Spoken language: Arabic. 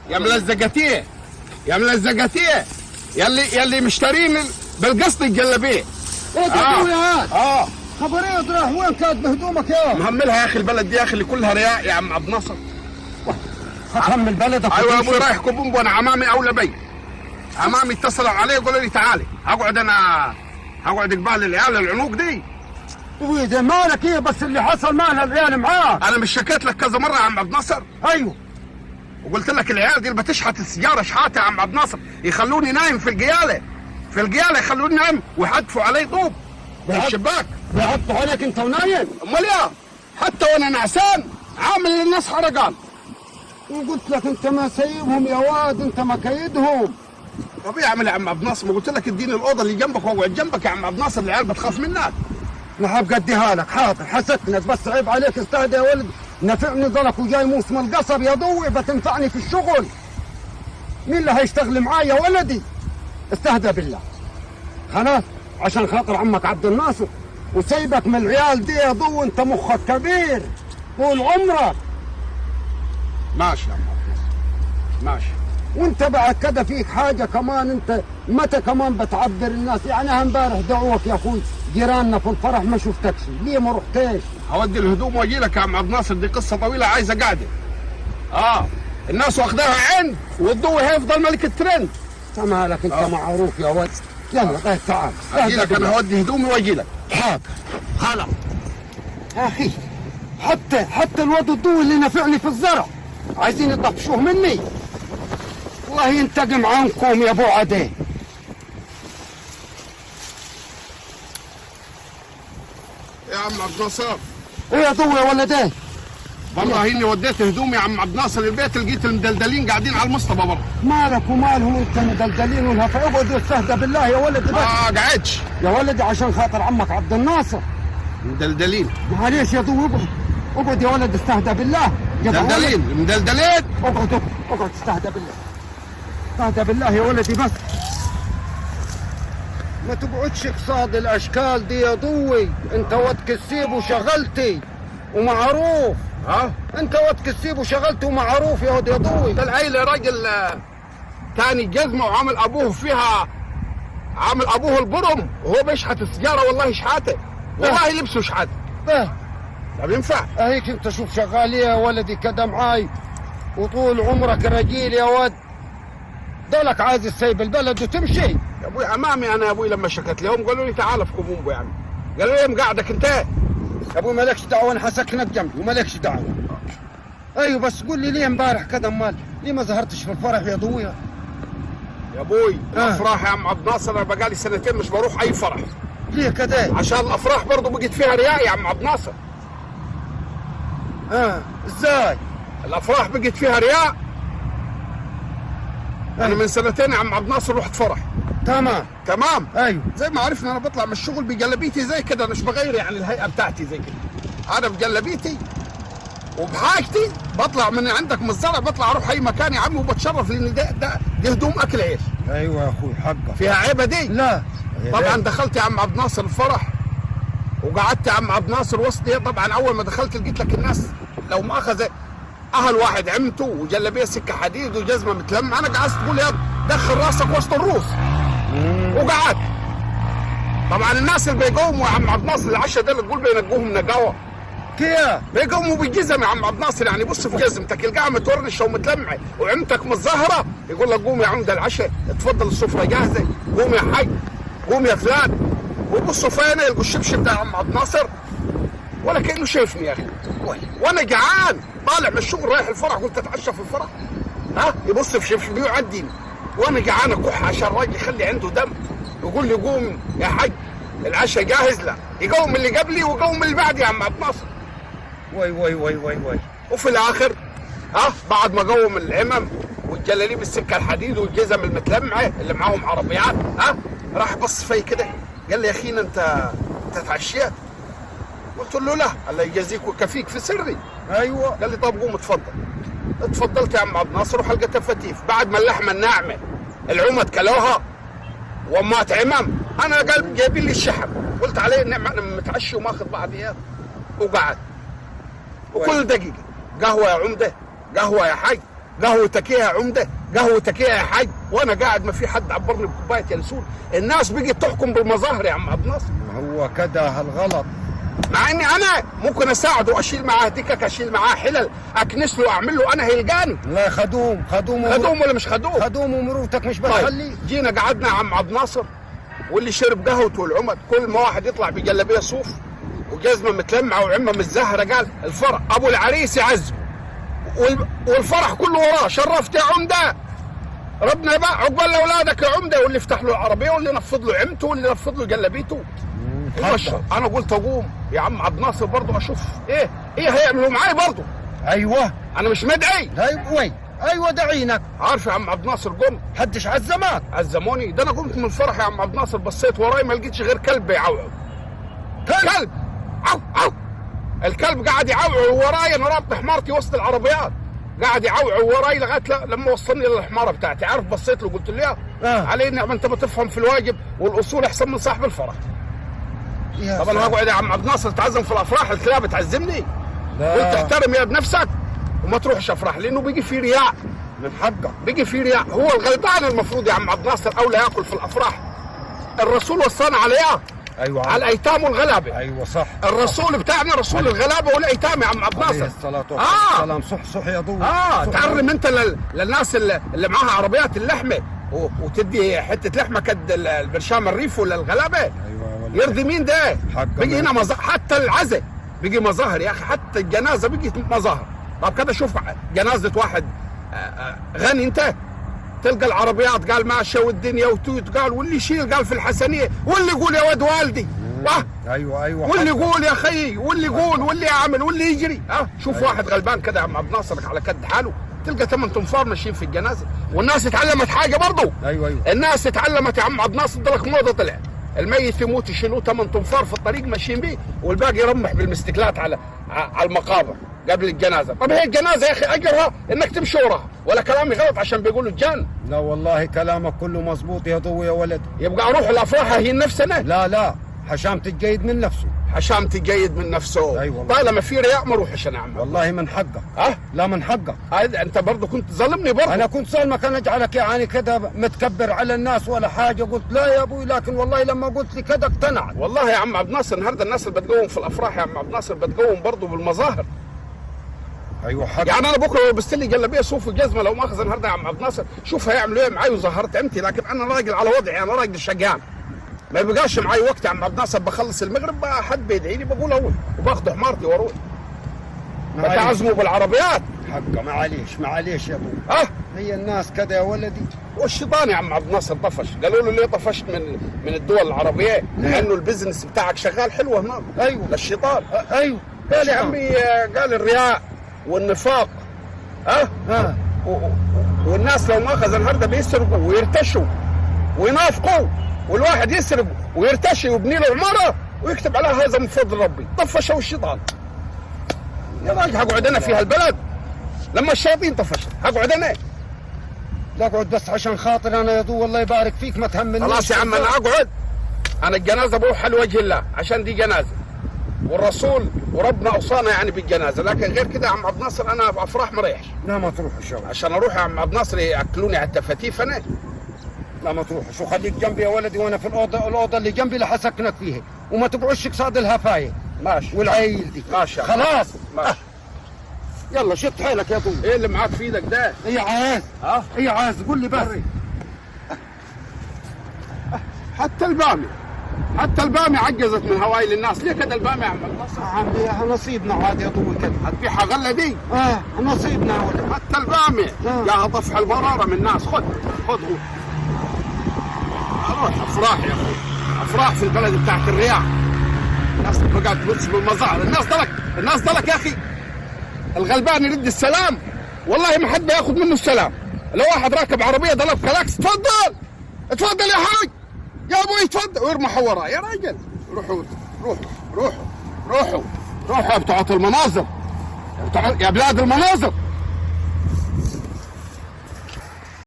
يا ملزقتيه يا ملزقتيه يلي مشترين بالقسط الجلابيه. ايه ده يا هاد؟ خبريه راح وين كانت بهدومك يا مهملها يا اخي البلد دي يا اخي اللي كلها رياء يا عم عبد الناصر. هتهمل بلدك؟ ايوه يا ابوي رايح كوبومبو، انا عمامي اولى بي. عمامي اتصلوا علي وقالوا لي تعالي هقعد قبال العيال العنوق دي. واذا مالك ايه بس اللي حصل مالها العيال معاك؟ انا مش شكيت لك كذا مره يا عم عبد الناصر؟ ايوه وقلت لك العيال دي اللي بتشحت السياره شحاته يا عم عبد الناصر، يخلوني نايم في القياله يخلوني نايم ويحدفوا علي طوب من الشباك. بيحطوا عليك انت ونايم؟ امال يا حتى وانا نعسان عامل للناس حرقان. وقلت لك انت ما سايبهم يا واد، انت ما كيدهم. طب ايه اعمل يا عم عبد الناصر؟ ما قلت لك اديني الاوضه اللي جنبك واقعد جنبك يا عم عبد الناصر، العيال بتخاف منك. انا هبقى اديها لك، حاضر حسدتك بس عيب عليك، استهدى يا ولد. نفعني ظلك وجاي موسم القصب يا ضوي، بتنفعني في الشغل. مين اللي هيشتغل معايا يا ولدي؟ استهدى بالله. خلاص عشان خاطر عمك عبد الناصر وسيبك من العيال دي يا ضو، انت مخك كبير طول عمرك. ماشي يا عم عبد الناصر ماشي. وانت بعد كده فيك حاجه كمان، انت متى كمان بتعبر الناس؟ يعني امبارح دعوك يا اخوي جيراننا في الفرح ما شفتكش، ليه ما رحتش؟ هودي الهدوم واجي لك يا عم عبد الناصر، دي قصه طويله عايزه قعده. الناس واخداها عند والضوء هيفضل ملك الترند. مالك انت معروف يا ولد. يلا طيب تعال اجي لك، انا هودي هدومي واجي لك. حاضر خلاص يا اخي. حتى الواد الضوء اللي نفعني في الزرع عايزين يطفشوه مني. الله ينتقم عنكم يا ابو عدي. يا عم عبد الناصر ايه يا ضوء يا ولدين؟ والله اني وديت هدومي يا عم عبد الناصر البيت، لقيت المدلدلين قاعدين على المصطبه برا. مالك ومالهم انت مدلدلين والهفا؟ اقعد استهدى بالله يا ولدي. ما قعدش يا ولدي عشان خاطر عمك عبد الناصر. مدلدلين معليش يا ضوء، اقعد يا ولد استهدى بالله. مدلدلين اقعد استهدى بالله. استهدى بالله يا ولدي بس. ما تقعدش قصاد الاشكال دي يا ضوي، انت واد كسيب وشغلتي ومعروف. انت واد كسيب وشغلتي ومعروف يا واد يا ضوي. ده العيله راجل تاني جزمه وعامل ابوه فيها، عامل ابوه البرم وهو بيشحت السياره. والله شحاته، والله لبسه شحاته. طب ينفع؟ هيك انت شوف شغال يا ولدي كده معاي وطول عمرك رجيل يا ود. ضلك عايز تسيب البلد وتمشي. يا ابوي امامي انا يا ابوي لما شكت لهم قالوا لي تعال في كوبومبو يا عم. قالوا لي مقعدك انت يا ابوي مالكش دعوه، انا حسكنك جنبي ومالكش دعوه. ايوه بس قول لي ليه امبارح كده امال ليه ما ظهرتش في الفرح يا ضويا؟ يا ابوي الافراح يا عم عبد الناصر انا بقالي سنتين مش بروح اي فرح. ليه كده؟ عشان الافراح برضه بقت فيها رياء يا عم عبد الناصر. ازاي؟ الافراح بقت فيها رياء. انا من سنتين يا عم عبد الناصر رحت فرح. تمام ايوه زي ما عرفنا انا بطلع من الشغل بجلبيتي زي كده، انا مش بغير يعني الهيئه بتاعتي زي كده. انا بجلبيتي وبحاجتي بطلع من عندك من الزرع، بطلع اروح اي مكان يا عمي وبتشرف لان دي هدوم اكل عيش. ايوه يا اخوي حقك. فيها عيبه دي؟ لا طبعا دخلت يا عم عبد الناصر الفرح وقعدت يا عم عبد الناصر وسطي. طبعا اول ما دخلت لقيت لك الناس لو ما اخذ اهل واحد عمته وجلبيه سكه حديد وجزمه متلمه، انا قعدت تقول يا دخل راسك وسط الروس. وقعدت طبعا الناس اللي بيقوموا يا عم عبد الناصر العشاء ده اللي تقول بينقوهم نقاوه كيف؟ بيقوموا بالجزم يا عم عبد الناصر. يعني بص في جزمتك القاعه متورنشه ومتلمعه وعمتك متظاهره، يقول لك قوم يا عم ده العشاء، اتفضل السفره جاهزه، قوم يا حاج، قوم يا فلان. وبصوا فين يلقوا الشبشب ده يا عم عبد الناصر ولا كانه شايفني يا اخي. وانا جعان طالع من الشغل رايح الفرح، قلت اتعشى في الفرح. يبص في شبشبي ويعديني وانا جعان اكح عشان الراجل يخلي عنده دم، يقول لي قوم يا حاج العشاء جاهز. لا يقوم اللي قبلي ويقوم اللي بعدي يا عم عبد الناصر. وي وفي الاخر بعد ما قوم العمم والجلاليب السكه الحديد والجزم المتلمعه اللي معاهم عربيات، راح بص في كده قال لي يا اخينا انت اتعشيت؟ قلت له لا. الله يجازيك ويكفيك في سري. ايوه. قال لي طب قوم اتفضل. اتفضلت يا عم عبد الناصر وحلقه تفاتيف. بعد ما اللحمه الناعمه العمد كلوها وامات عمم، انا قال جايبين لي الشحم، قلت عليه النعمه انا متعشي وماخذ بعض وقعد. وكل دقيقه قهوه يا عمده، قهوه يا حاج، قهوتك ايه يا عمده؟ قهوتك ايه يا حاج؟ وانا قاعد ما في حد عبرني بكوبايه ينسون. الناس بقت تحكم بالمظاهر يا عم عبد الناصر. هو كده هالغلط. مع اني انا ممكن اساعده، اشيل معاه دكك، اشيل معاه حلل، اكنس له، اعمل له، انا هيلقاني. لا خدوم خدوم ولا مش خدوم؟ خدوم ومروتك مش طيب بتخليه. جينا قعدنا يا عم عبد الناصر، واللي شرب قهوته والعمد، كل ما واحد يطلع بجلابيه صوف وجزمه متلمعه وعمه متزهره قال الفرح ابو العريس يعزم، والفرح كله وراه. شرفت يا عمده، ربنا بقى عقبال لاولادك يا عمده، واللي يفتح له العربيه واللي ينفض له عمته واللي ينفض له جلابيته. انا قلت اقوم يا عم عبد الناصر برضه اشوف ايه هيعملوا معاي برضه. ايوه انا مش مدعي. ايوه دعينك. عارف يا عم عبد الناصر قمت حدش عزمك. عزموني؟ ده انا قمت من الفرح يا عم عبد الناصر، بصيت وراي ما لقيتش غير كلب يعوعو. كلب عو عو. الكلب قاعد يعوعو وراي، انا رابط حمارتي وسط العربيات، قاعد يعوعو وراي لغايه لما وصلني للحماره بتاعتي. عارف بصيت له قلت له علي النعمه انت بتفهم في الواجب والاصول احسن من صاحب الفرح. طب انا هقعد يا عم عبد الناصر تعزم في الافراح؟ الكلاب تعزمني؟ قلت احترم يا بنفسك وما تروحش افراح، لانه بيجي في رياء. من حقك بيجي في رياء. هو الغلطان المفروض يا عم عبد الناصر اولى ياكل في الافراح. الرسول وصانا على ايه؟ ايوه على الايتام والغلابه. ايوه صح. الرسول بتاعنا رسول الغلابه والايتام يا عم عبد الناصر عليه الصلاه والسلام. صح يا ضوء. تعرم انت للناس اللي معاها عربيات اللحمه وتدي حته لحمه قد البرشام الريف ولا الغلابه. ايوه يرضي مين ده؟ بيجي هنا حتى العزاء بيجي مظاهر يا اخي، حتى الجنازه بيجي مظاهر. طب كده شوف جنازه واحد غني انت، تلقى العربيات قال ماشيه والدنيا وتوت قال، واللي يشيل قال في الحسنيه، واللي يقول يا ولد والدي. ايوه واللي يقول يا اخي، واللي يقول، واللي يعمل، واللي يجري. شوف واحد غلبان كده يا عم عبد الناصر على قد حاله، تلقى 8 تنفار ماشيين في الجنازه. والناس اتعلمت حاجه برضه. ايوه الناس اتعلمت يا عم عبد الناصر، لك موضه طلع الميت يموت يشيلوه 8 تنفار في الطريق ماشيين بيه، والباقي يرمح بالمستكلات على المقابر قبل الجنازه. طب هي الجنازه يا اخي اجرها انك تمشي وراها، ولا كلامي غلط عشان بيقولوا الجان؟ لا والله كلامك كله مظبوط يا ضوء يا ولد. يبقى اروح الافراح هي نفسنا؟ لا حشام تتجيد من نفسه. حشام تجيد من نفسه. أيوة طالما في رياء ما اروحش انا يا عم. والله من حقك. لا من حقك. انت برضه كنت ظلمني برضه. انا كنت ظالمك، انا اجعلك يعني كده متكبر على الناس ولا حاجه. قلت لا يا ابوي، لكن والله لما قلت لي كده اقتنعت. والله يا عم عبد الناصر النهارده الناس اللي بتقوم في الافراح يا عم عبد الناصر بتقوم برضه بالمظاهر. ايوه حق. يعني انا بكره لو لبست لي جلابيه صوف وجزمه لو مؤاخذه النهارده يا عم عبد الناصر، شوف هيعملوا ايه معاي وظهرت عمتي، لكن انا راجل على وضعي، انا راجل شقيان. ما بيبقاش معي وقت يا عم عبد الناصر، بخلص المغرب بقى حد بيدعي لي بقول اول وباخد حمارتي واروح. بتعزموا بالعربيات. حقه معليش يا ابو. هي الناس كده يا ولدي. والشيطان يا عم عبد الناصر طفش، قالوا له ليه طفشت من الدول العربيه؟ لانه البزنس بتاعك شغال حلو هناك. ايوه للشيطان. ايوه قال يا عمي، قال الرياء والنفاق. والناس لو ماخذ النهارده بيسرقوا ويرتشوا وينافقوا، والواحد يسرق ويرتشي ويبني له عماره ويكتب عليها هذا من فضل ربي. طفشوا الشيطان. يا راجل هقعد انا في هالبلد لما الشياطين طفشت؟ هقعد انا؟ لا اقعد بس عشان خاطر انا يا ضو، الله يبارك فيك ما تهمنيش. خلاص يا عم انا اقعد. انا الجنازه بروح لوجه الله عشان دي جنازه، والرسول وربنا اوصانا يعني بالجنازه، لكن غير كده يا عم عبد الناصر انا في افراح ما ريحش. لا ما تروح الشغل عشان اروح يا عم عبد الناصر ياكلوني على التفاتيف انا. لا ما تروحش، وخليك جنبي يا ولدي، وانا في الاوضه اللي جنبي اللي حسكنك فيها، وما تقعدش قصاد الهفايه. ماشي. والعيل دي ماشي خلاص. ماشي. يلا شد حيلك يا ضو. ايه اللي معاك في ايدك ده؟ هي عاز. هي عاز، قول لي بس. حتى البامي عجزت من هوايل الناس. ليه كده البامي يا عم الناصر؟ عمي نصيبنا عاد يا ضو كده. هتبيعها غله دي؟ نصيبنا يا ولد. حتى البامي يا طفح المراره من الناس. خذ اروح افراح يا اخوي، افراح في البلد بتاعت الرياح. الناس بقت تبص بالمظاهر. الناس ضلك يا اخي. الغلبان يرد السلام والله ما حد بياخذ منه السلام. لو واحد راكب عربيه ضرب كلاكس، اتفضل يا حاج، يا ابوي اتفضل، ويرمحوا وراه. يا راجل روحوا يا بتوع المناظر، يا بلاد المناظر.